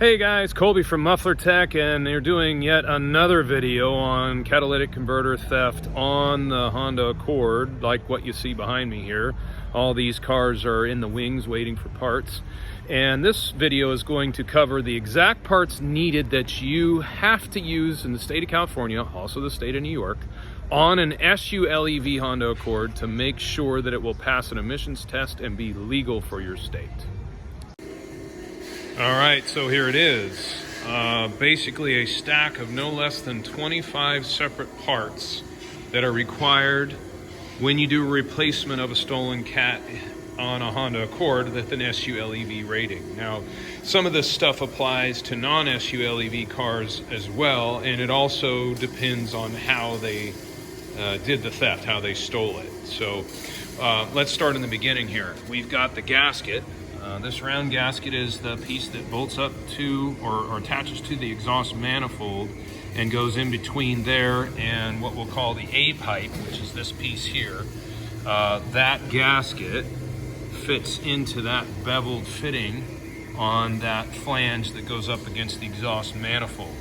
Hey guys, Colby from Muffler Tech, and they're doing yet another video on catalytic converter theft on the Honda Accord, like what you see behind me here. All these cars are in the wings waiting for parts. And this video is going to cover the exact parts needed that you have to use in the state of California, also the state of New York, on an SULEV Honda Accord to make sure that it will pass an emissions test and be legal for your state. All right, so here it is. Basically a stack of no less than 25 separate parts that are required when you do a replacement of a stolen cat on a Honda Accord with an SULEV rating. Now, some of this stuff applies to non-SULEV cars as well, and it also depends on how they did the theft, how they stole it. So let's start in the beginning here. We've got the gasket. This round gasket is the piece that bolts up to or attaches to the exhaust manifold and goes in between there and what we'll call the A pipe, which is this piece here. That gasket fits into that beveled fitting on that flange that goes up against the exhaust manifold.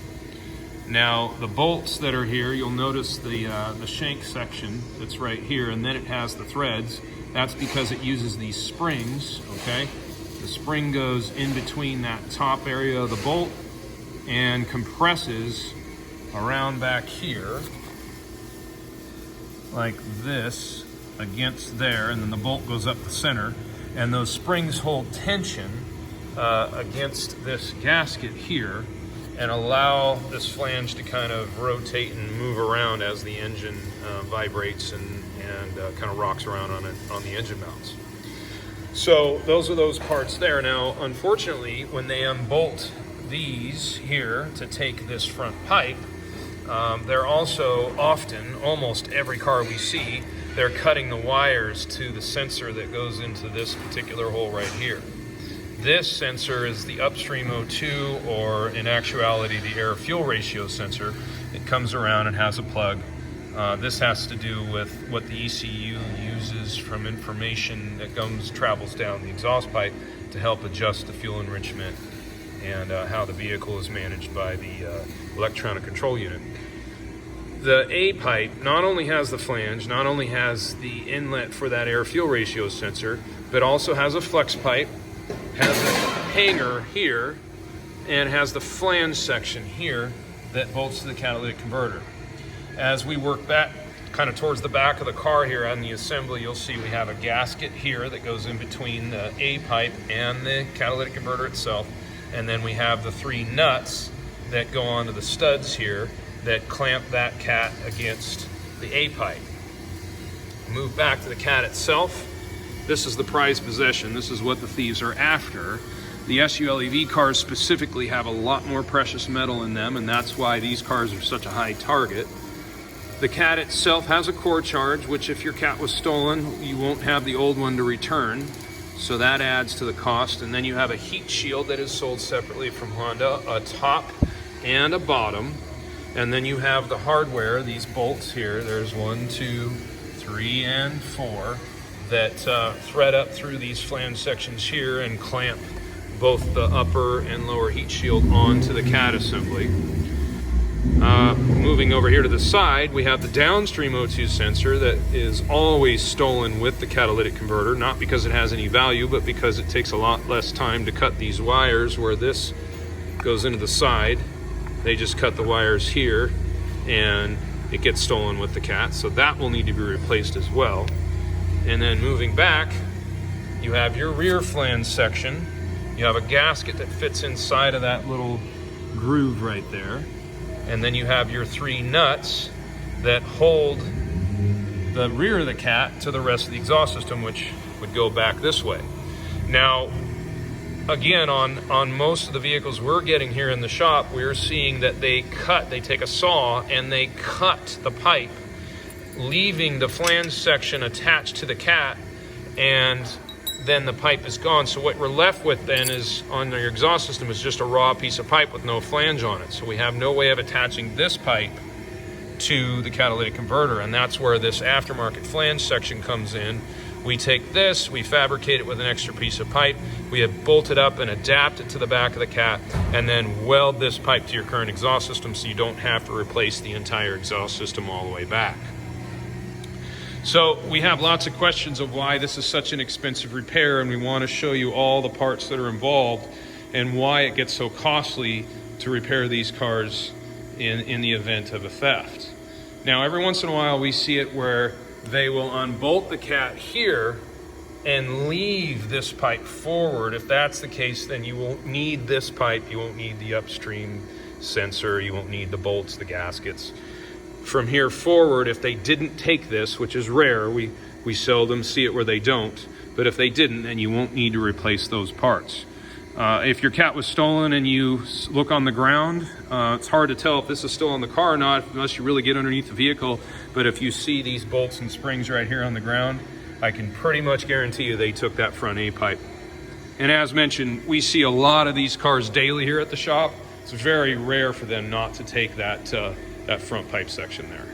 Now, the bolts that are here, you'll notice the shank section that's right here, and then it has the threads. That's because it uses these springs, okay? The spring goes in between that top area of the bolt and compresses around back here like this against there, and then the bolt goes up the center, and those springs hold tension against this gasket here and allow this flange to kind of rotate and move around as the engine vibrates and kind of rocks around on the engine mounts. So those are those parts there. Now, unfortunately, when they unbolt these here to take this front pipe, they're also often, almost every car we see, they're cutting the wires to the sensor that goes into this particular hole right here. This sensor is the upstream O2, or in actuality, the air-fuel ratio sensor. It comes around and has a plug. This has to do with what the ECU uses from information that travels down the exhaust pipe to help adjust the fuel enrichment and how the vehicle is managed by the electronic control unit. The A pipe not only has the flange, not only has the inlet for that air-fuel ratio sensor, but also has a flex pipe, has a hanger here, and has the flange section here that bolts to the catalytic converter. As we work back kind of towards the back of the car here on the assembly, you'll see we have a gasket here that goes in between the A pipe and the catalytic converter itself. And then we have the three nuts that go onto the studs here that clamp that cat against the A pipe. Move back to the cat itself. This is the prized possession. This is what the thieves are after. The SULEV cars specifically have a lot more precious metal in them, and that's why these cars are such a high target. The cat itself has a core charge, which if your cat was stolen, you won't have the old one to return. So that adds to the cost. And then you have a heat shield that is sold separately from Honda, a top and a bottom. And then you have the hardware, these bolts here. There's 1, 2, 3, and 4 that thread up through these flange sections here and clamp both the upper and lower heat shield onto the cat assembly. Moving over here to the side, we have the downstream O2 sensor that is always stolen with the catalytic converter, not because it has any value, but because it takes a lot less time to cut these wires where this goes into the side. They just cut the wires here and it gets stolen with the cat, so that will need to be replaced as well. And then moving back, you have your rear flange section. You have a gasket that fits inside of that little groove right there. And then you have your three nuts that hold the rear of the cat to the rest of the exhaust system, which would go back this way. Now, again, on most of the vehicles we're getting here in the shop, we're seeing that they take a saw and they cut the pipe, leaving the flange section attached to the cat, and then the pipe is gone. So what we're left with then is, on your exhaust system, is just a raw piece of pipe with no flange on it. So we have no way of attaching this pipe to the catalytic converter, and that's where this aftermarket flange section comes in, We take this, we fabricate it with an extra piece of pipe, we have bolted up and adapt it to the back of the cat, and then weld this pipe to your current exhaust system so you don't have to replace the entire exhaust system all the way back. So we have lots of questions of why this is such an expensive repair, and we want to show you all the parts that are involved and why it gets so costly to repair these cars in the event of a theft. Now, every once in a while we see it where they will unbolt the cat here and leave this pipe forward. If that's the case, then you won't need this pipe, you won't need the upstream sensor, you won't need the bolts, the gaskets. From here forward, if they didn't take this, which is rare, we seldom see it where they don't, but if they didn't, then you won't need to replace those parts. If your cat was stolen and you look on the ground, it's hard to tell if this is still in the car or not unless you really get underneath the vehicle. But if you see these bolts and springs right here on the ground, I can pretty much guarantee you they took that front A pipe. And as mentioned, we see a lot of these cars daily here at the shop. It's very rare for them not to take that front pipe section there.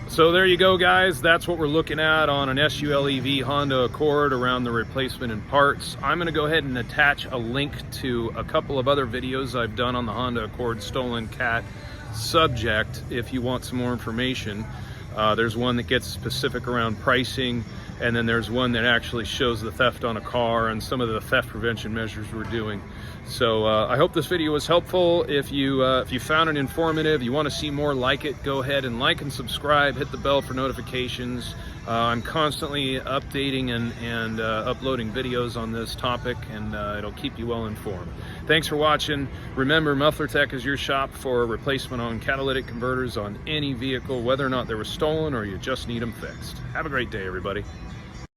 So there you go, guys. That's what we're looking at on an SULEV Honda Accord around the replacement and parts. I'm going to go ahead and attach a link to a couple of other videos I've done on the Honda Accord stolen cat subject if you want some more information. There's one that gets specific around pricing, and then there's one that actually shows the theft on a car and some of the theft prevention measures we're doing. So I hope this video was helpful. If you found it informative, you want to see more like it, go ahead and like and subscribe, hit the bell for notifications. I'm constantly updating and uploading videos on this topic, and it'll keep you well informed. Thanks for watching. Remember, Muffler Tech is your shop for replacement on catalytic converters on any vehicle, whether or not they were stolen or you just need them fixed. Have a great day, everybody.